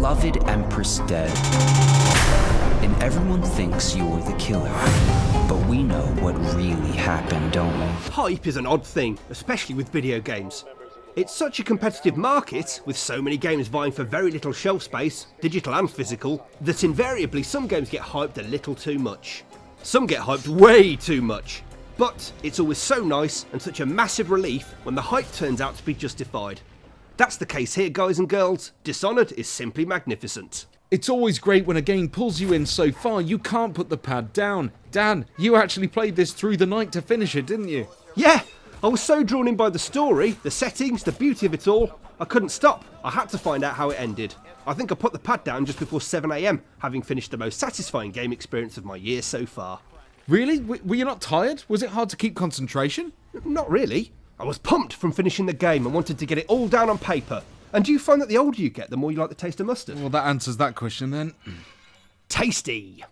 beloved Empress dead. And everyone thinks you're the killer. But we know what really happened, don't we? Hype is an odd thing, especially with video games. It's such a competitive market, with so many games vying for very little shelf space, digital and physical, that invariably some games get hyped a little too much. Some get hyped way too much. But it's always so nice and such a massive relief when the hype turns out to be justified. That's the case here, guys and girls. Dishonored is simply magnificent. It's always great when a game pulls you in so far you can't put the pad down. Dan, you actually played this through the night to finish it, didn't you? Yeah, I was so drawn in by the story, the settings, the beauty of it all, I couldn't stop. I had to find out how it ended. I think I put the pad down just before 7 AM, having finished the most satisfying game experience of my year so far. Really? Were you not tired? Was it hard to keep concentration? Not really. I was pumped from finishing the game and wanted to get it all down on paper. And do you find that the older you get, the more you like the taste of mustard? Well, that answers that question then. Tasty!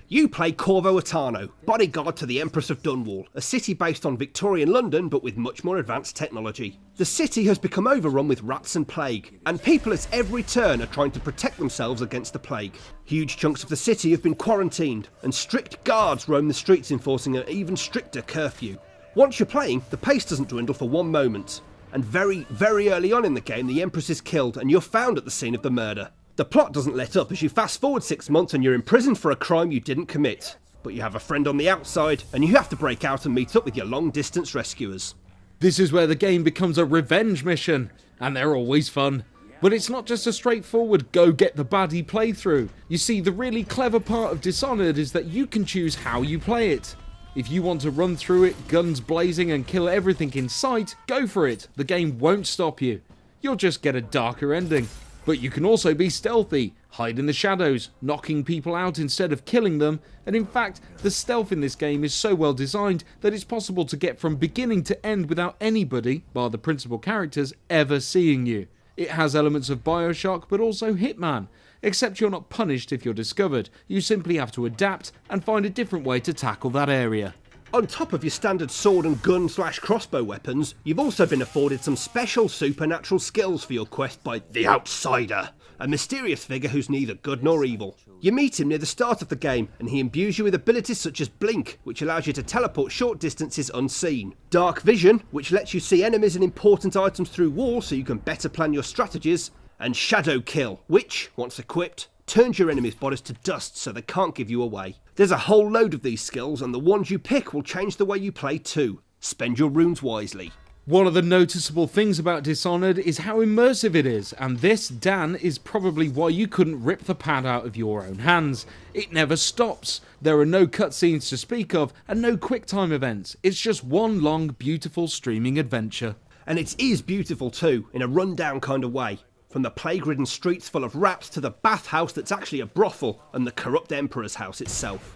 You play Corvo Attano, bodyguard to the Empress of Dunwall, a city based on Victorian London but with much more advanced technology. The city has become overrun with rats and plague, and people at every turn are trying to protect themselves against the plague. Huge chunks of the city have been quarantined, and strict guards roam the streets enforcing an even stricter curfew. Once you're playing, the pace doesn't dwindle for one moment. And very, very early on in the game, the Empress is killed and you're found at the scene of the murder. The plot doesn't let up as you fast forward 6 months and you're in prison for a crime you didn't commit. But you have a friend on the outside and you have to break out and meet up with your long distance rescuers. This is where the game becomes a revenge mission, and they're always fun. But it's not just a straightforward go get the baddie playthrough. You see, the really clever part of Dishonored is that you can choose how you play it. If you want to run through it, guns blazing and kill everything in sight, go for it. The game won't stop you. You'll just get a darker ending. But you can also be stealthy, hide in the shadows, knocking people out instead of killing them, and in fact, the stealth in this game is so well designed that it's possible to get from beginning to end without anybody, bar the principal characters, ever seeing you. It has elements of Bioshock, but also Hitman, except you're not punished if you're discovered. You simply have to adapt and find a different way to tackle that area. On top of your standard sword and gun/crossbow weapons, you've also been afforded some special supernatural skills for your quest by the Outsider, a mysterious figure who's neither good nor evil. You meet him near the start of the game, and he imbues you with abilities such as Blink, which allows you to teleport short distances unseen, Dark Vision, which lets you see enemies and important items through walls so you can better plan your strategies, and Shadow Kill, which, once equipped, turns your enemies' bodies to dust so they can't give you away. There's a whole load of these skills, and the ones you pick will change the way you play too. Spend your runes wisely. One of the noticeable things about Dishonored is how immersive it is, and this, Dan, is probably why you couldn't rip the pad out of your own hands. It never stops. There are no cutscenes to speak of, and no QuickTime events. It's just one long, beautiful streaming adventure. And it is beautiful too, in a run-down kind of way. From the plague-ridden streets full of rats to the bathhouse that's actually a brothel and the corrupt Emperor's house itself.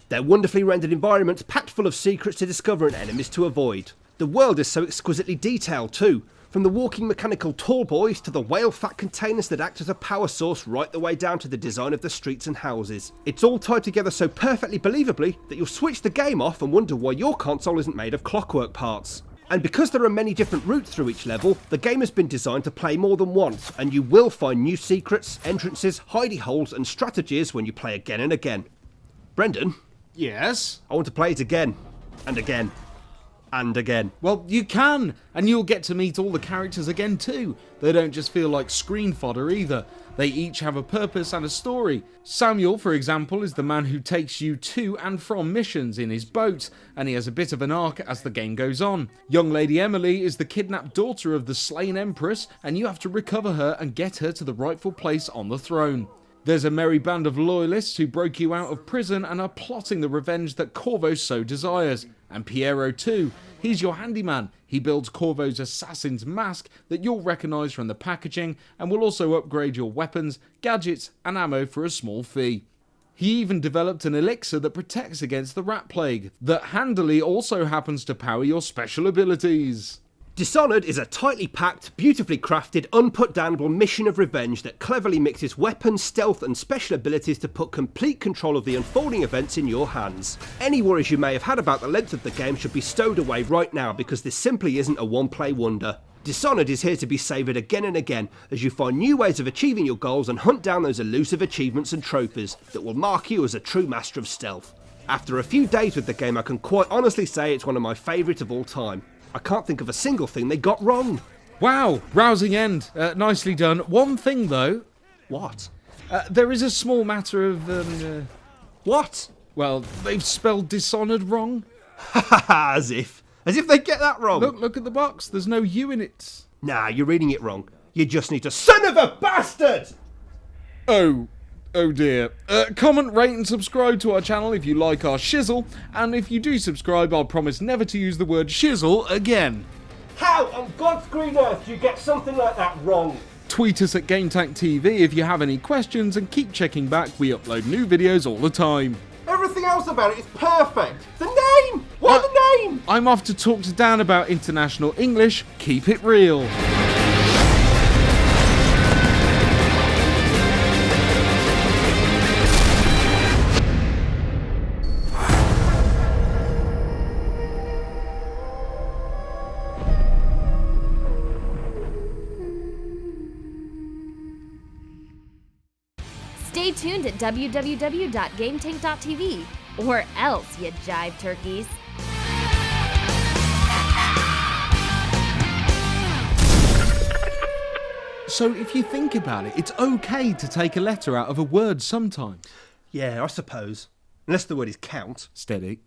They're wonderfully rendered environments packed full of secrets to discover and enemies to avoid. The world is so exquisitely detailed too, from the walking mechanical tall boys to the whale-fat containers that act as a power source right the way down to the design of the streets and houses. It's all tied together so perfectly believably that you'll switch the game off and wonder why your console isn't made of clockwork parts. And because there are many different routes through each level, the game has been designed to play more than once, and you will find new secrets, entrances, hidey holes and strategies when you play again and again. Brendan? Yes? I want to play it again, and again, and again. Well, you can, and you'll get to meet all the characters again too. They don't just feel like screen fodder either. They each have a purpose and a story. Samuel, for example, is the man who takes you to and from missions in his boat, and he has a bit of an arc as the game goes on. Young Lady Emily is the kidnapped daughter of the slain Empress, and you have to recover her and get her to the rightful place on the throne. There's a merry band of loyalists who broke you out of prison and are plotting the revenge that Corvo so desires. And Piero too. He's your handyman. He builds Corvo's assassin's mask that you'll recognise from the packaging and will also upgrade your weapons, gadgets and ammo for a small fee. He even developed an elixir that protects against the rat plague, that handily also happens to power your special abilities. Dishonored is a tightly packed, beautifully crafted, unputdownable mission of revenge that cleverly mixes weapons, stealth and special abilities to put complete control of the unfolding events in your hands. Any worries you may have had about the length of the game should be stowed away right now because this simply isn't a one-play wonder. Dishonored is here to be savoured again and again as you find new ways of achieving your goals and hunt down those elusive achievements and trophies that will mark you as a true master of stealth. After a few days with the game, I can quite honestly say it's one of my favourite of all time. I can't think of a single thing they got wrong. Wow, rousing end. Nicely done. One thing though. What? There is a small matter of... What? Well, they've spelled Dishonored wrong. As if they get that wrong. Look at the box. There's no U in it. Nah, you're reading it wrong. You just need to... Son of a bastard! Oh dear. Comment, rate and subscribe to our channel if you like our shizzle. And if you do subscribe, I'll promise never to use the word shizzle again. How on God's green earth do you get something like that wrong? Tweet us at GameTank TV if you have any questions and keep checking back. We upload new videos all the time. Everything else about it is perfect. The name! Why the name? I'm off to talk to Dan about international English. Keep it real. Stay tuned at www.gametank.tv, or else, you jive turkeys. So if you think about it, it's okay to take a letter out of a word sometimes. Yeah, I suppose. Unless the word is count. Steady.